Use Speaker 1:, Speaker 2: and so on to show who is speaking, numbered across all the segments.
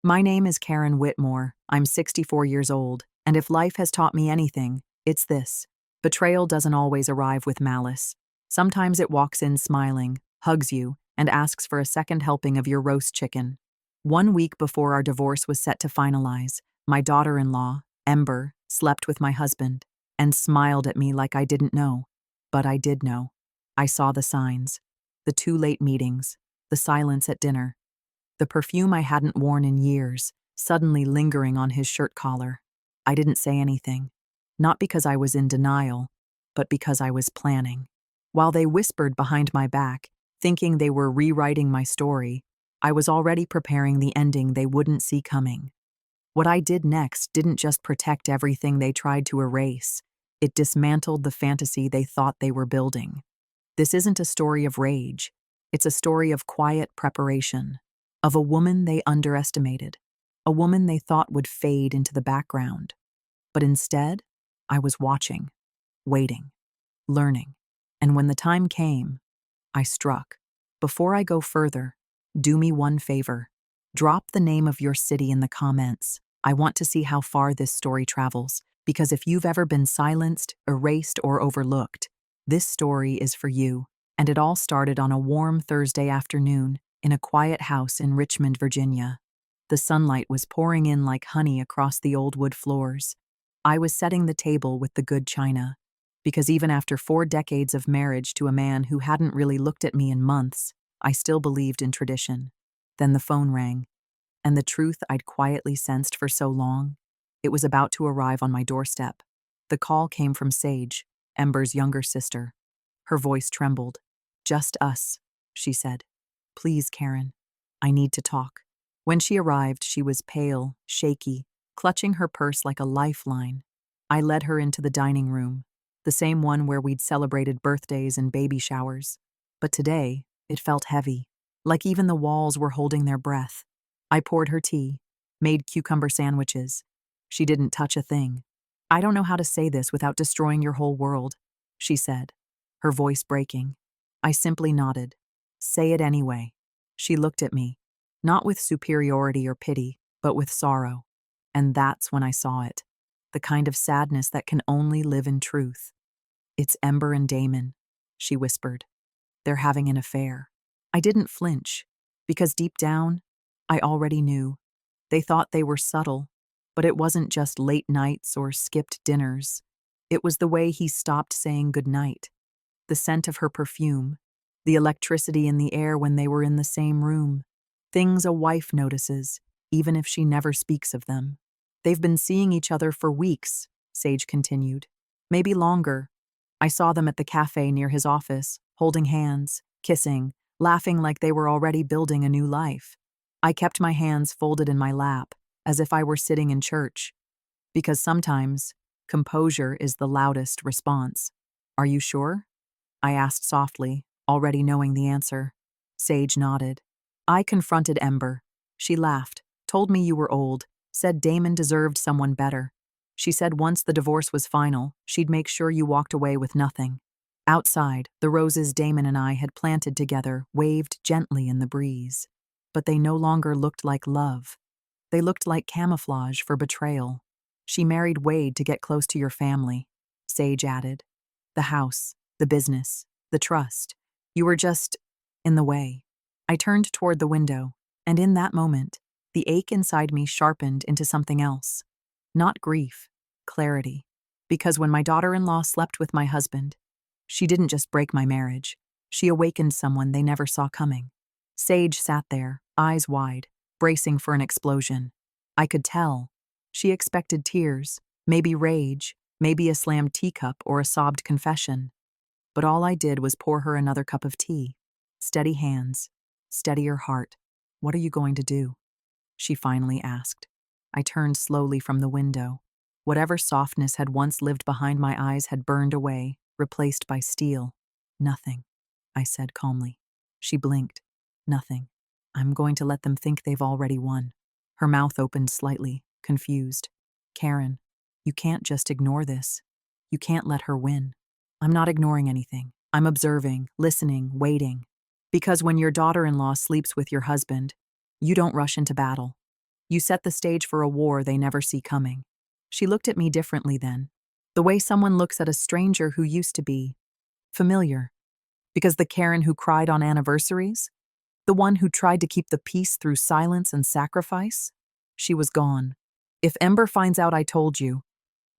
Speaker 1: My name is Karen Whitmore. I'm 64 years old, and if life has taught me anything, it's this. Betrayal doesn't always arrive with malice. Sometimes it walks in smiling, hugs you, and asks for a second helping of your roast chicken. 1 week before our divorce was set to finalize, my daughter-in-law, Ember, slept with my husband and smiled at me like I didn't know. But I did know. I saw the signs. The 2 late meetings, the silence at dinner, the perfume I hadn't worn in years, suddenly lingering on his shirt collar. I didn't say anything. Not because I was in denial, but because I was planning. While they whispered behind my back, thinking they were rewriting my story, I was already preparing the ending they wouldn't see coming. What I did next didn't just protect everything they tried to erase, it dismantled the fantasy they thought they were building. This isn't a story of rage, it's a story of quiet preparation. Of a woman they underestimated, a woman they thought would fade into the background. But instead, I was watching, waiting, learning. And when the time came, I struck. Before I go further, do me one favor. Drop the name of your city in the comments. I want to see how far this story travels, because if you've ever been silenced, erased, or overlooked, this story is for you. And it all started on a warm Thursday afternoon, in a quiet house in Richmond, Virginia. The sunlight was pouring in like honey across the old wood floors. I was setting the table with the good china, because even after 4 decades of marriage to a man who hadn't really looked at me in months, I still believed in tradition. Then the phone rang, and the truth I'd quietly sensed for so long, it was about to arrive on my doorstep. The call came from Sage, Ember's younger sister. Her voice trembled. "Just us," she said. "Please, Karen, I need to talk." When she arrived, she was pale, shaky, clutching her purse like a lifeline. I led her into the dining room, the same one where we'd celebrated birthdays and baby showers. But today, it felt heavy, like even the walls were holding their breath. I poured her tea, made cucumber sandwiches. She didn't touch a thing. "I don't know how to say this without destroying your whole world," she said, her voice breaking. I simply nodded. "Say it anyway." She looked at me, not with superiority or pity, but with sorrow. And that's when I saw it. The kind of sadness that can only live in truth. "It's Ember and Damon," she whispered. "They're having an affair." I didn't flinch, because deep down, I already knew. They thought they were subtle, but it wasn't just late nights or skipped dinners. It was the way he stopped saying goodnight, the scent of her perfume, the electricity in the air when they were in the same room. Things a wife notices, even if she never speaks of them. "They've been seeing each other for weeks," Sage continued. "Maybe longer. I saw them at the cafe near his office, holding hands, kissing, laughing like they were already building a new life." I kept my hands folded in my lap, as if I were sitting in church. Because sometimes, composure is the loudest response. "Are you sure?" I asked softly, already knowing the answer. Sage nodded. "I confronted Ember. She laughed, told me you were old, said Damon deserved someone better. She said once the divorce was final, she'd make sure you walked away with nothing." Outside, the roses Damon and I had planted together waved gently in the breeze. But they no longer looked like love. They looked like camouflage for betrayal. "She married Wade to get close to your family," Sage added. "The house, the business, the trust. You were just in the way." I turned toward the window, and in that moment, the ache inside me sharpened into something else. Not grief, clarity. Because when my daughter-in-law slept with my husband, she didn't just break my marriage. She awakened someone they never saw coming. Sage sat there, eyes wide, bracing for an explosion. I could tell. She expected tears, maybe rage, maybe a slammed teacup or a sobbed confession. But all I did was pour her another cup of tea. "Steady hands, steadier heart. What are you going to do?" she finally asked. I turned slowly from the window. Whatever softness had once lived behind my eyes had burned away, replaced by steel. "Nothing," I said calmly. She blinked. "Nothing. I'm going to let them think they've already won." Her mouth opened slightly, confused. "Karen, you can't just ignore this. You can't let her win." "I'm not ignoring anything. I'm observing, listening, waiting. Because when your daughter-in-law sleeps with your husband, you don't rush into battle. You set the stage for a war they never see coming." She looked at me differently then, the way someone looks at a stranger who used to be familiar. Because the Karen who cried on anniversaries? The one who tried to keep the peace through silence and sacrifice? She was gone. "If Ember finds out I told you,"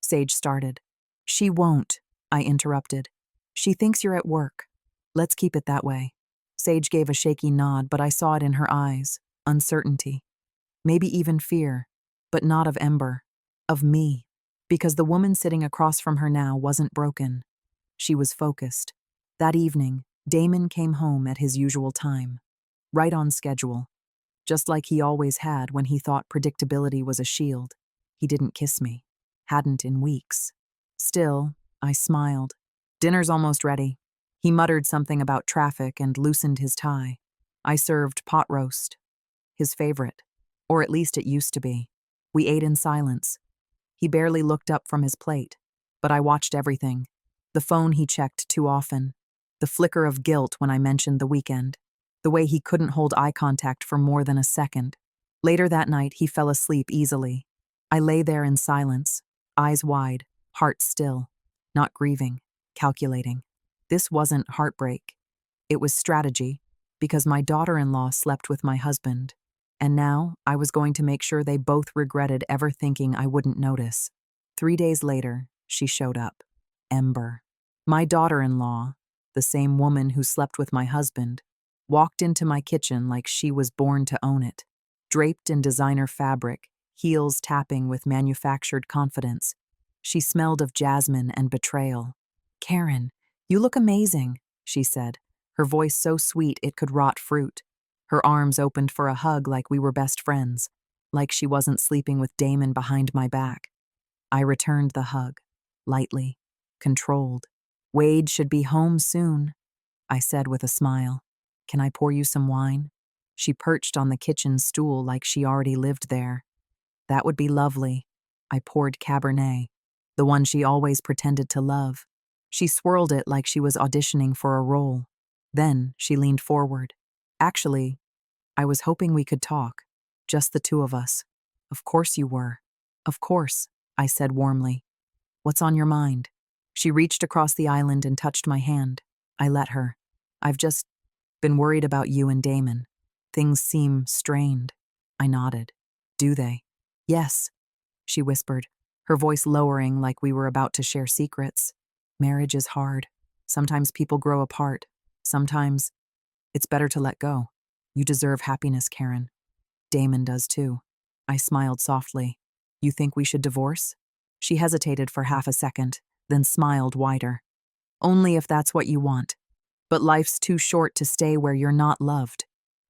Speaker 1: Sage started. "She won't," I interrupted. "She thinks you're at work. Let's keep it that way." Sage gave a shaky nod, but I saw it in her eyes. Uncertainty. Maybe even fear. But not of Ember. Of me. Because the woman sitting across from her now wasn't broken. She was focused. That evening, Damon came home at his usual time. Right on schedule. Just like he always had when he thought predictability was a shield. He didn't kiss me. Hadn't in weeks. Still, I smiled. "Dinner's almost ready." He muttered something about traffic and loosened his tie. I served pot roast. His favorite. Or at least it used to be. We ate in silence. He barely looked up from his plate. But I watched everything. The phone he checked too often. The flicker of guilt when I mentioned the weekend. The way he couldn't hold eye contact for more than a second. Later that night, he fell asleep easily. I lay there in silence, eyes wide, heart still, not grieving, calculating. This wasn't heartbreak. It was strategy, because my daughter-in-law slept with my husband, and now I was going to make sure they both regretted ever thinking I wouldn't notice. 3 days later, she showed up. Ember. My daughter-in-law, the same woman who slept with my husband, walked into my kitchen like she was born to own it, draped in designer fabric, heels tapping with manufactured confidence. She smelled of jasmine and betrayal. "Karen, you look amazing," she said, her voice so sweet it could rot fruit. Her arms opened for a hug like we were best friends, like she wasn't sleeping with Damon behind my back. I returned the hug, lightly, controlled. "Wade should be home soon," I said with a smile. "Can I pour you some wine?" She perched on the kitchen stool like she already lived there. "That would be lovely." I poured Cabernet, the one she always pretended to love. She swirled it like she was auditioning for a role. Then she leaned forward. "Actually, I was hoping we could talk. Just the two of us." "Of course you were." "Of course," I said warmly. "What's on your mind?" She reached across the island and touched my hand. I let her. "I've just been worried about you and Damon. Things seem strained." I nodded. "Do they?" "Yes," she whispered, her voice lowering like we were about to share secrets. "Marriage is hard. Sometimes people grow apart. Sometimes it's better to let go. You deserve happiness, Karen. Damon does too." I smiled softly. "You think we should divorce?" She hesitated for half a second, then smiled wider. "Only if that's what you want. But life's too short to stay where you're not loved.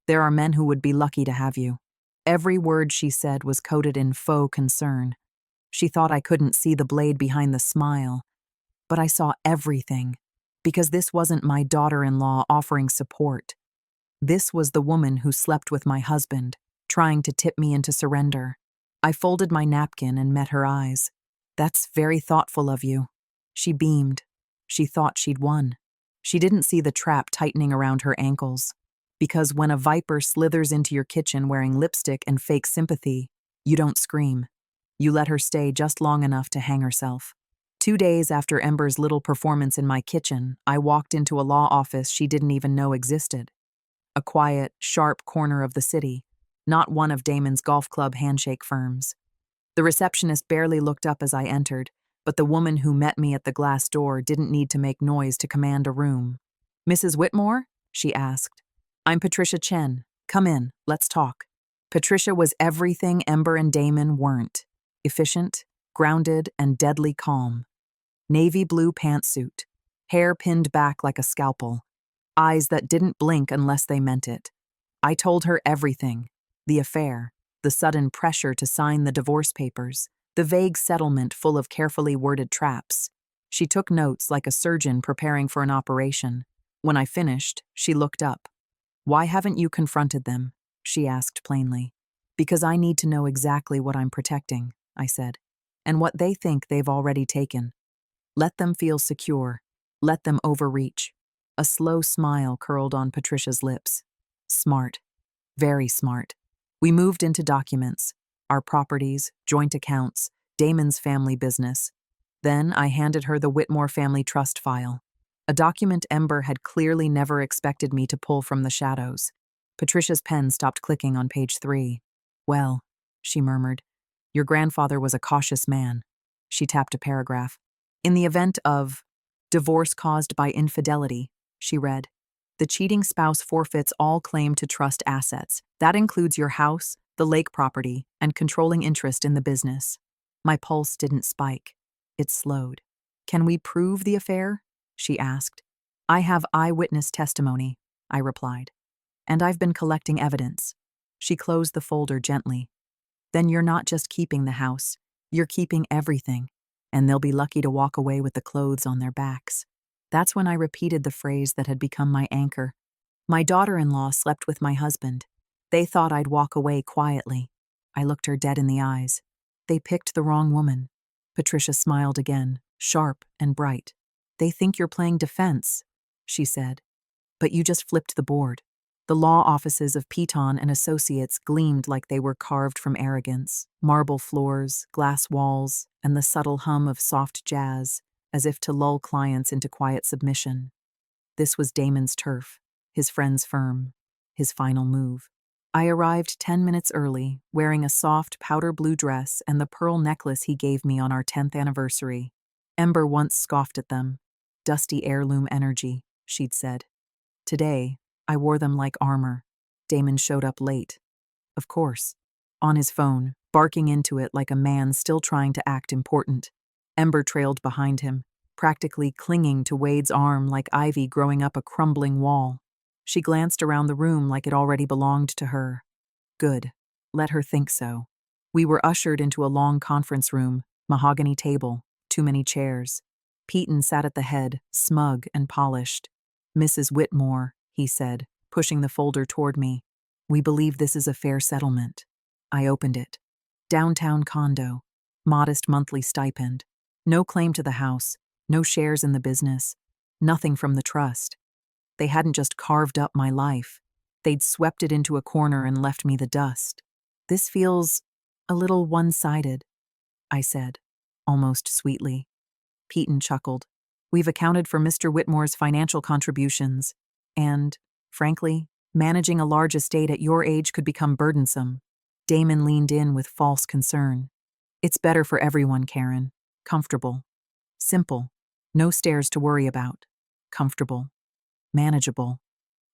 Speaker 1: There are men who would be lucky to have you." Every word she said was coated in faux concern. She thought I couldn't see the blade behind the smile. But I saw everything, because this wasn't my daughter-in-law offering support. This was the woman who slept with my husband, trying to tip me into surrender. I folded my napkin and met her eyes. "That's very thoughtful of you." She beamed. She thought she'd won. She didn't see the trap tightening around her ankles. Because when a viper slithers into your kitchen wearing lipstick and fake sympathy, you don't scream. You let her stay just long enough to hang herself. 2 days after Ember's little performance in my kitchen, I walked into a law office she didn't even know existed. A quiet, sharp corner of the city, not one of Damon's golf club handshake firms. The receptionist barely looked up as I entered, but the woman who met me at the glass door didn't need to make noise to command a room. "Mrs. Whitmore?" she asked. "I'm Patricia Chen. Come in, let's talk." Patricia was everything Ember and Damon weren't. Efficient, grounded, and deadly calm. Navy blue pantsuit, hair pinned back like a scalpel, eyes that didn't blink unless they meant it. I told her everything: the affair, the sudden pressure to sign the divorce papers, the vague settlement full of carefully worded traps. She took notes like a surgeon preparing for an operation. When I finished, she looked up. "Why haven't you confronted them?" she asked plainly. "Because I need to know exactly what I'm protecting," I said, "and what they think they've already taken. Let them feel secure. Let them overreach." A slow smile curled on Patricia's lips. Smart. Very smart. We moved into documents. our properties, joint accounts, Damon's family business. Then I handed her the Whitmore family trust file, a document Ember had clearly never expected me to pull from the shadows. Patricia's pen stopped clicking on page 3. "Well," she murmured, "your grandfather was a cautious man." She tapped a paragraph. "In the event of divorce caused by infidelity," she read, "the cheating spouse forfeits all claim to trust assets. That includes your house, the lake property, and controlling interest in the business." My pulse didn't spike. It slowed. "Can we prove the affair?" she asked. "I have eyewitness testimony," I replied. "And I've been collecting evidence." She closed the folder gently. "Then you're not just keeping the house, you're keeping everything, and they'll be lucky to walk away with the clothes on their backs." That's when I repeated the phrase that had become my anchor. "My daughter-in-law slept with my husband. They thought I'd walk away quietly." I looked her dead in the eyes. "They picked the wrong woman." Patricia smiled again, sharp and bright. "They think you're playing defense," she said. "But you just flipped the board." The law offices of Piton and Associates gleamed like they were carved from arrogance. Marble floors, glass walls, and the subtle hum of soft jazz, as if to lull clients into quiet submission. This was Damon's turf, his friend's firm, his final move. I arrived 10 minutes early, wearing a soft powder blue dress and the pearl necklace he gave me on our 10th anniversary. Ember once scoffed at them. "Dusty heirloom energy," she'd said. Today, I wore them like armor. Damon showed up late. Of course. On his phone, barking into it like a man still trying to act important. Ember trailed behind him, practically clinging to Wade's arm like ivy growing up a crumbling wall. She glanced around the room like it already belonged to her. Good. Let her think so. We were ushered into a long conference room, mahogany table, too many chairs. Peyton sat at the head, smug and polished. "Mrs. Whitmore," he said, pushing the folder toward me. "We believe this is a fair settlement." I opened it. Downtown condo. Modest monthly stipend. No claim to the house. No shares in the business. Nothing from the trust. They hadn't just carved up my life. They'd swept it into a corner and left me the dust. "This feels a little one-sided," I said, almost sweetly. Peyton chuckled. "We've accounted for Mr. Whitmore's financial contributions. And, frankly, managing a large estate at your age could become burdensome." Damon leaned in with false concern. "It's better for everyone, Karen. Comfortable. Simple. No stairs to worry about. Comfortable. Manageable.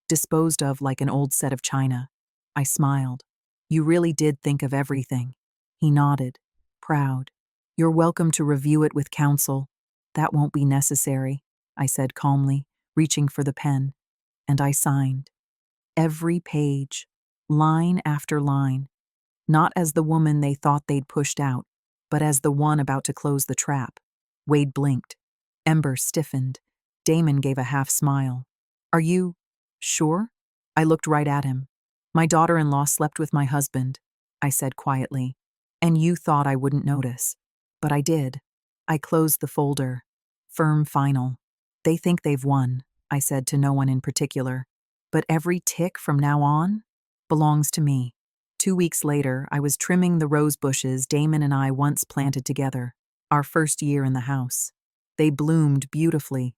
Speaker 1: Disposed of like an old set of china." I smiled. "You really did think of everything." He nodded, proud. "You're welcome to review it with counsel." "That won't be necessary," I said calmly, reaching for the pen. And I signed. Every page, line after line. Not as the woman they thought they'd pushed out, but as the one about to close the trap. Wade blinked. Ember stiffened. Damon gave a half smile. "Are you sure?" I looked right at him. "My daughter-in-law slept with my husband," I said quietly. "And you thought I wouldn't notice. But I did." I closed the folder. Firm final. "They think they've won," I said to no one in particular. "But every tick from now on belongs to me." 2 weeks later, I was trimming the rose bushes Damon and I once planted together, our first year in the house. They bloomed beautifully.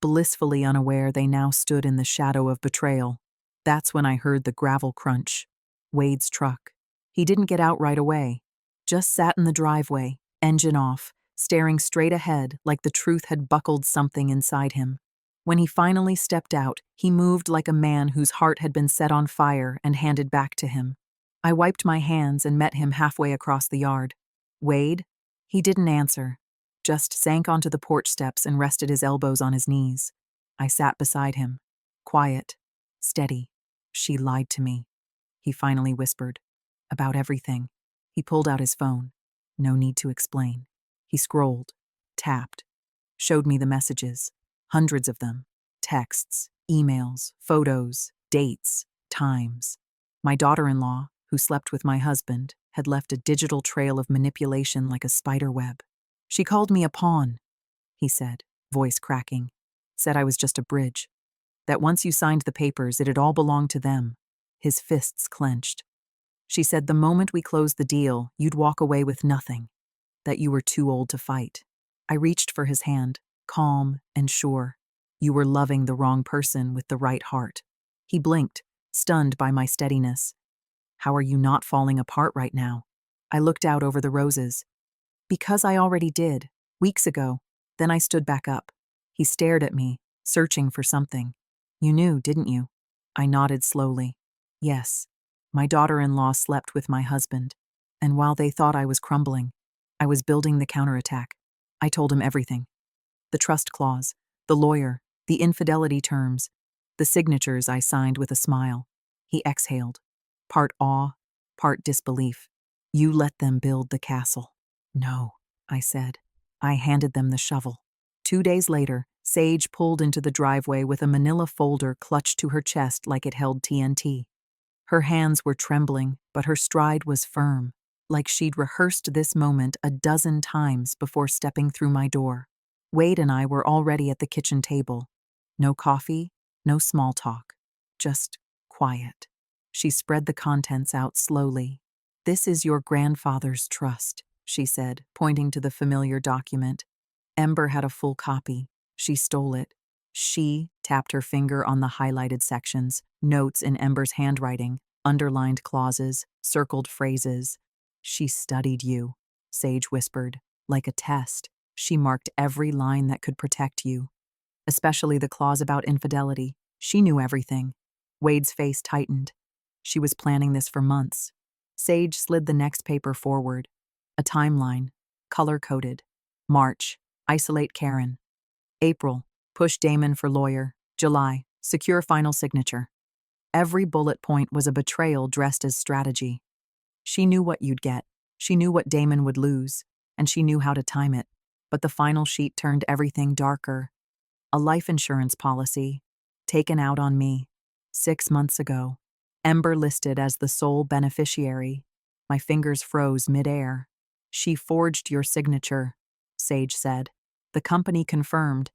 Speaker 1: Blissfully unaware they now stood in the shadow of betrayal. That's when I heard the gravel crunch. Wade's truck. He didn't get out right away. Just sat in the driveway, engine off, staring straight ahead like the truth had buckled something inside him. When he finally stepped out, he moved like a man whose heart had been set on fire and handed back to him. I wiped my hands and met him halfway across the yard. "Wade?" He didn't answer, just sank onto the porch steps and rested his elbows on his knees. I sat beside him, quiet, steady. "She lied to me," he finally whispered. "About everything." He pulled out his phone. No need to explain. He scrolled, tapped, showed me the messages, hundreds of them, texts, emails, photos, dates, times. My daughter-in-law, who slept with my husband, had left a digital trail of manipulation like a spider web. "She called me a pawn," he said, voice cracking. "Said I was just a bridge. That once you signed the papers, it'd all belong to them." His fists clenched. She said the moment we closed the deal, you'd walk away with nothing, that you were too old to fight. I reached for his hand, calm and sure. You were loving the wrong person with the right heart. He blinked, stunned by my steadiness. How are you not falling apart right now? I looked out over the roses. Because I already did, weeks ago. Then I stood back up. He stared at me, searching for something. You knew, didn't you? I nodded slowly. Yes. My daughter-in-law slept with my husband, and while they thought I was crumbling, I was building the counterattack. I told him everything. The trust clause, the lawyer, the infidelity terms, the signatures I signed with a smile. He exhaled, part awe, part disbelief. You let them build the castle. No, I said. I handed them the shovel. 2 days later, Sage pulled into the driveway with a manila folder clutched to her chest like it held TNT. Her hands were trembling, but her stride was firm, like she'd rehearsed this moment a dozen times before stepping through my door. Wade and I were already at the kitchen table. No coffee, no small talk, just quiet. She spread the contents out slowly. This is your grandfather's trust, she said, pointing to the familiar document. Ember had a full copy. She stole it. She tapped her finger on the highlighted sections, notes in Ember's handwriting, underlined clauses, circled phrases. She studied you, Sage whispered, like a test. She marked every line that could protect you, especially the clause about infidelity. She knew everything. Wade's face tightened. She was planning this for months. Sage slid the next paper forward. A timeline, color-coded. March, isolate Karen. April, push Damon for lawyer. July, secure final signature. Every bullet point was a betrayal dressed as strategy. She knew what you'd get. She knew what Damon would lose, and she knew how to time it. But the final sheet turned everything darker. A life insurance policy, taken out on me, 6 months ago. Ember listed as the sole beneficiary. My fingers froze midair. She forged your signature, Sage said. The company confirmed.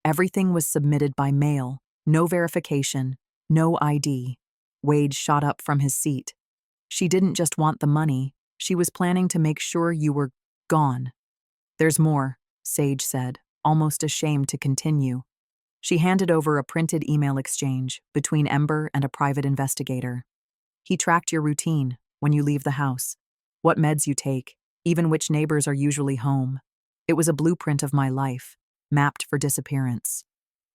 Speaker 1: Everything was submitted by mail, no verification, no ID. Wade shot up from his seat. She didn't just want the money, she was planning to make sure you were gone. There's more, Sage said, almost ashamed to continue. She handed over a printed email exchange between Ember and a private investigator. He tracked your routine, when you leave the house, what meds you take, even which neighbors are usually home. It was a blueprint of my life, mapped for disappearance.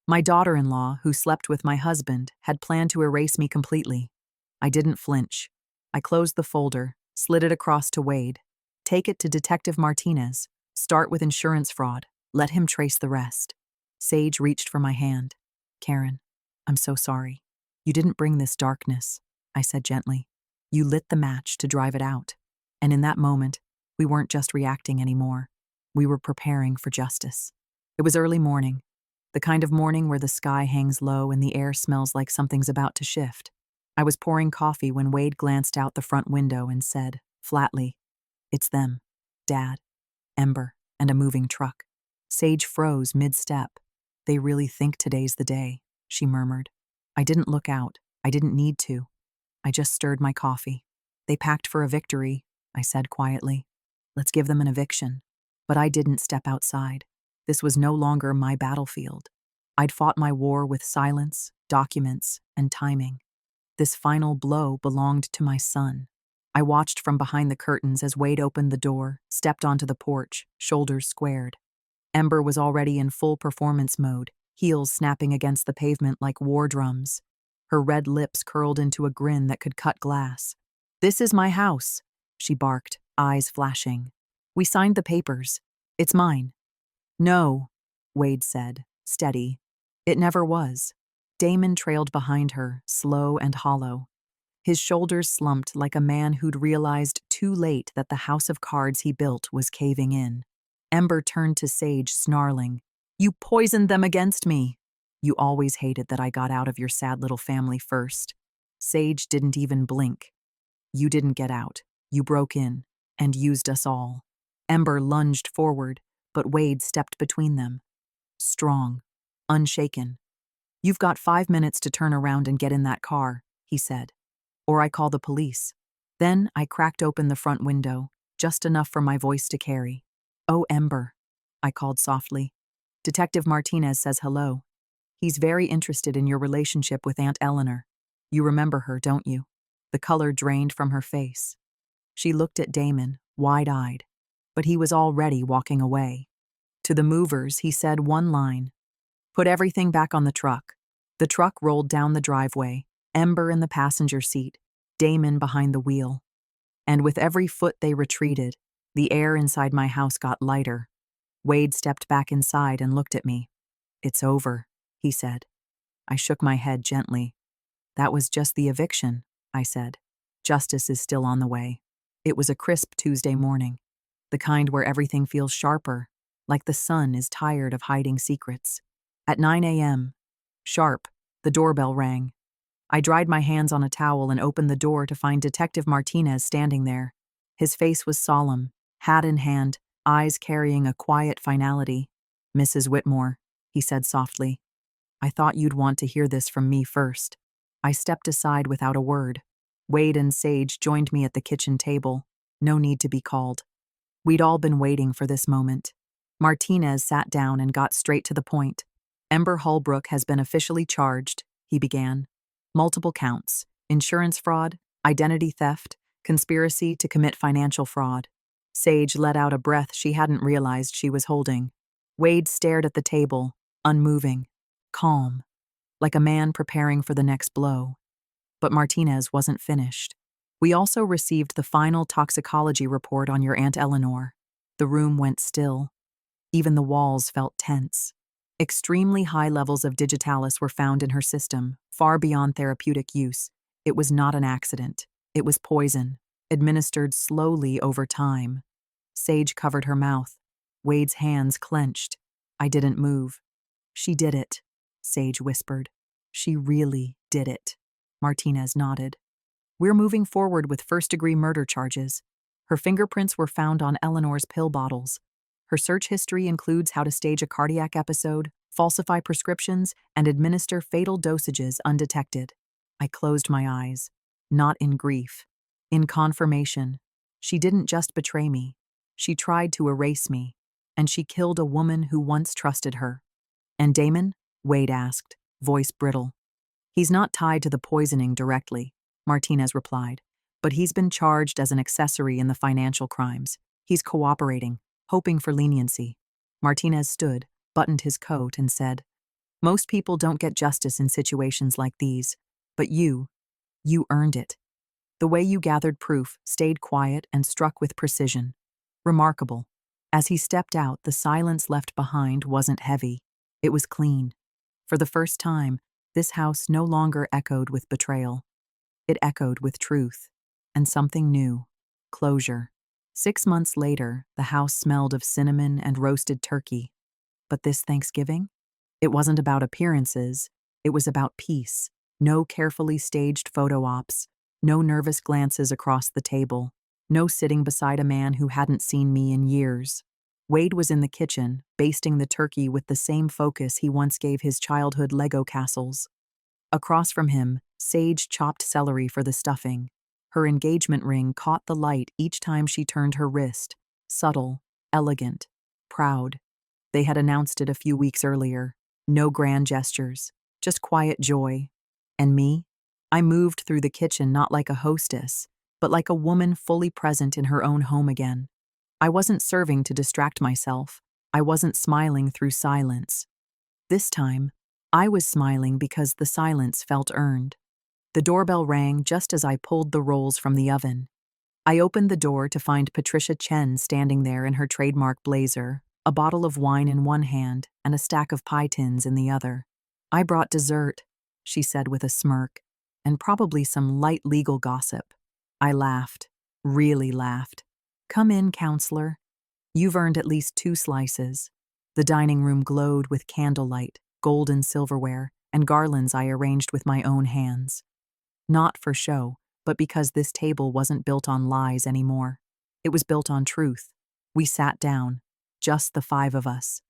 Speaker 1: My daughter-in-law, who slept with my husband, had planned to erase me completely. I didn't flinch. I closed the folder, slid it across to Wade. Take it to Detective Martinez. Start with insurance fraud. Let him trace the rest. Sage reached for my hand. Karen, I'm so sorry. You didn't bring this darkness, I said gently. You lit the match to drive it out. And in that moment, we weren't just reacting anymore. We were preparing for justice. It was early morning, the kind of morning where the sky hangs low and the air smells like something's about to shift. I was pouring coffee when Wade glanced out the front window and said, flatly, "It's them, Dad, Ember, and a moving truck." Sage froze mid-step. "They really think today's the day," she murmured. I didn't look out. I didn't need to. I just stirred my coffee. "They packed for a victory," I said quietly. "Let's give them an eviction." But I didn't step outside. This was no longer my battlefield. I'd fought my war with silence, documents, and timing. This final blow belonged to my son. I watched from behind the curtains as Wade opened the door, stepped onto the porch, shoulders squared. Ember was already in full performance mode, heels snapping against the pavement like war drums. Her red lips curled into a grin that could cut glass. "This is my house," she barked, eyes flashing. "We signed the papers. It's mine." "No," Wade said, steady. "It never was." Damon trailed behind her, slow and hollow. His shoulders slumped like a man who'd realized too late that the house of cards he built was caving in. Ember turned to Sage, snarling, "You poisoned them against me. You always hated that I got out of your sad little family first." Sage didn't even blink. "You didn't get out. You broke in and used us all." Ember lunged forward, but Wade stepped between them. Strong, unshaken. "You've got 5 minutes to turn around and get in that car," he said. "Or I call the police." Then I cracked open the front window, just enough for my voice to carry. "Oh, Ember," I called softly. "Detective Martinez says hello. He's very interested in your relationship with Aunt Eleanor. You remember her, don't you?" The color drained from her face. She looked at Damon, wide-eyed, but he was already walking away. To the movers, he said one line: "Put everything back on the truck." The truck rolled down the driveway, Ember in the passenger seat, Damon behind the wheel. And with every foot they retreated, the air inside my house got lighter. Wade stepped back inside and looked at me. "It's over," he said. I shook my head gently. "That was just the eviction," I said. "Justice is still on the way." It was a crisp Tuesday morning, the kind where everything feels sharper, like the sun is tired of hiding secrets. At 9 a.m., sharp, the doorbell rang. I dried my hands on a towel and opened the door to find Detective Martinez standing there. His face was solemn, hat in hand, eyes carrying a quiet finality. "Mrs. Whitmore," he said softly, "I thought you'd want to hear this from me first." I stepped aside without a word. Wade and Sage joined me at the kitchen table. No need to be called. We'd all been waiting for this moment. Martinez sat down and got straight to the point. "Ember Holbrook has been officially charged," he began. "Multiple counts: insurance fraud, identity theft, conspiracy to commit financial fraud." Sage let out a breath she hadn't realized she was holding. Wade stared at the table, unmoving, calm, like a man preparing for the next blow. But Martinez wasn't finished. "We also received the final toxicology report on your Aunt Eleanor." The room went still. Even the walls felt tense. Extremely high levels of digitalis were found in her system, far beyond therapeutic use. It was not an accident. It was poison, administered slowly over time. Sage covered her mouth. Wade's hands clenched. I didn't move. "She did it," Sage whispered. "She really did it." Martinez nodded. "We're moving forward with first-degree murder charges. Her fingerprints were found on Eleanor's pill bottles. Her search history includes how to stage a cardiac episode, falsify prescriptions, and administer fatal dosages undetected." I closed my eyes, not in grief, in confirmation. She didn't just betray me. She tried to erase me, and she killed a woman who once trusted her. "And Damon?" Wade asked, voice brittle. "He's not tied to the poisoning directly," Martinez replied, "but he's been charged as an accessory in the financial crimes. He's cooperating, hoping for leniency." Martinez stood, buttoned his coat, and said, "Most people don't get justice in situations like these, but you earned it. The way you gathered proof, stayed quiet, and struck with precision. Remarkable." As he stepped out, the silence left behind wasn't heavy. It was clean. For the first time, this house no longer echoed with betrayal. It echoed with truth, and something new: closure. 6 months later, the house smelled of cinnamon and roasted turkey. But this Thanksgiving? It wasn't about appearances, it was about peace. No carefully staged photo ops, no nervous glances across the table, no sitting beside a man who hadn't seen me in years. Wade was in the kitchen, basting the turkey with the same focus he once gave his childhood Lego castles. Across from him, Sage chopped celery for the stuffing. Her engagement ring caught the light each time she turned her wrist. Subtle, elegant, proud. They had announced it a few weeks earlier. No grand gestures, just quiet joy. And me? I moved through the kitchen not like a hostess, but like a woman fully present in her own home again. I wasn't serving to distract myself. I wasn't smiling through silence. This time, I was smiling because the silence felt earned. The doorbell rang just as I pulled the rolls from the oven. I opened the door to find Patricia Chen standing there in her trademark blazer, a bottle of wine in one hand and a stack of pie tins in the other. "I brought dessert," she said with a smirk, "and probably some light legal gossip." I laughed, really laughed. "Come in, counselor. You've earned at least 2 slices." The dining room glowed with candlelight, golden silverware, and garlands I arranged with my own hands. Not for show, but because this table wasn't built on lies anymore. It was built on truth. We sat down, just the 5 of us.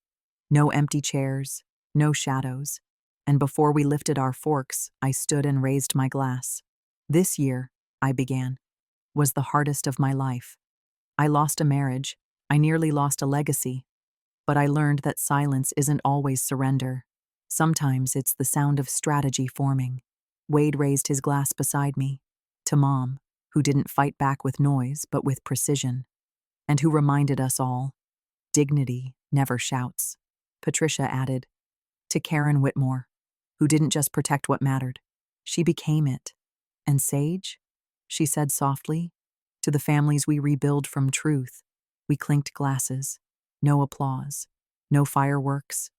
Speaker 1: No empty chairs, no shadows. And before we lifted our forks, I stood and raised my glass. "This year," I began, was the hardest of my life. I lost a marriage, I nearly lost a legacy, but I learned that silence isn't always surrender. Sometimes it's the sound of strategy forming. Wade raised his glass beside me, to Mom, who didn't fight back with noise but with precision, and who reminded us all, dignity never shouts. Patricia added, to Karen Whitmore, who didn't just protect what mattered, she became it. And Sage? She said softly, to the families we rebuild from truth, we clinked glasses. No applause, no fireworks,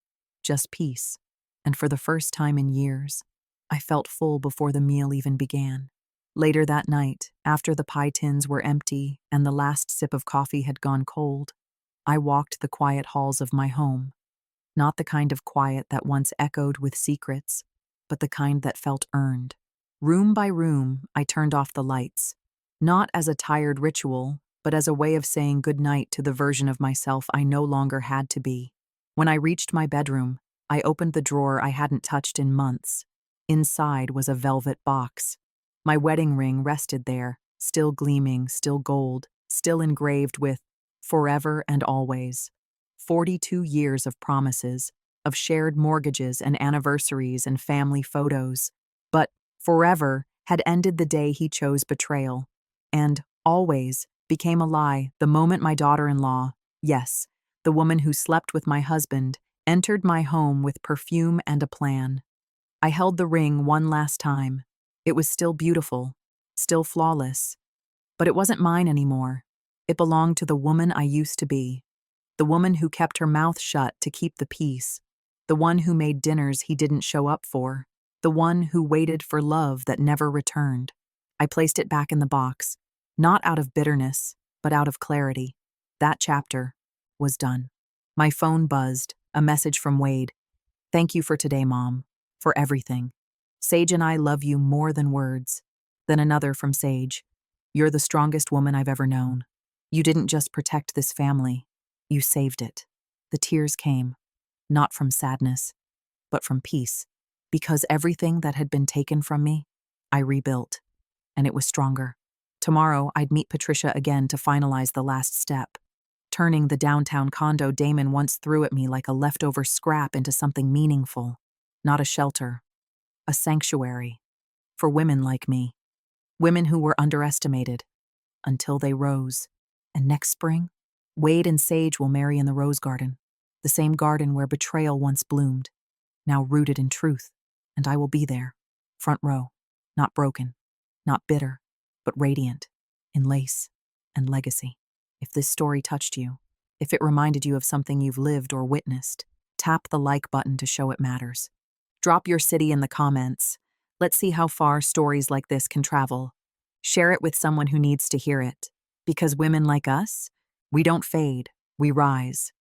Speaker 1: just peace. And for the first time in years, I felt full before the meal even began. Later that night, after the pie tins were empty and the last sip of coffee had gone cold, I walked the quiet halls of my home. Not the kind of quiet that once echoed with secrets, but the kind that felt earned. Room by room, I turned off the lights, not as a tired ritual, but as a way of saying goodnight to the version of myself I no longer had to be. When I reached my bedroom, I opened the drawer I hadn't touched in months. Inside was a velvet box. My wedding ring rested there, still gleaming, still gold, still engraved with forever and always. 42 years of promises, of shared mortgages and anniversaries and family photos. But forever had ended the day he chose betrayal. And always became a lie the moment my daughter-in-law, yes, the woman who slept with my husband, entered my home with perfume and a plan. I held the ring one last time. It was still beautiful, still flawless, but it wasn't mine anymore. It belonged to the woman I used to be, the woman who kept her mouth shut to keep the peace, the one who made dinners he didn't show up for, the one who waited for love that never returned. I placed it back in the box, not out of bitterness, but out of clarity. That chapter was done. My phone buzzed, a message from Wade. Thank you for today, Mom, for everything. Sage and I love you more than words. Then another from Sage. You're the strongest woman I've ever known. You didn't just protect this family, you saved it. The tears came, not from sadness, but from peace. Because everything that had been taken from me, I rebuilt, and it was stronger. Tomorrow, I'd meet Patricia again to finalize the last step, turning the downtown condo Damon once threw at me like a leftover scrap into something meaningful. Not a shelter, a sanctuary, for women like me. Women who were underestimated, until they rose. And next spring, Wade and Sage will marry in the rose garden, the same garden where betrayal once bloomed, now rooted in truth. And I will be there, front row, not broken, not bitter, but radiant, in lace and legacy. If this story touched you, if it reminded you of something you've lived or witnessed, tap the like button to show it matters. Drop your city in the comments. Let's see how far stories like this can travel. Share it with someone who needs to hear it. Because women like us, we don't fade, we rise.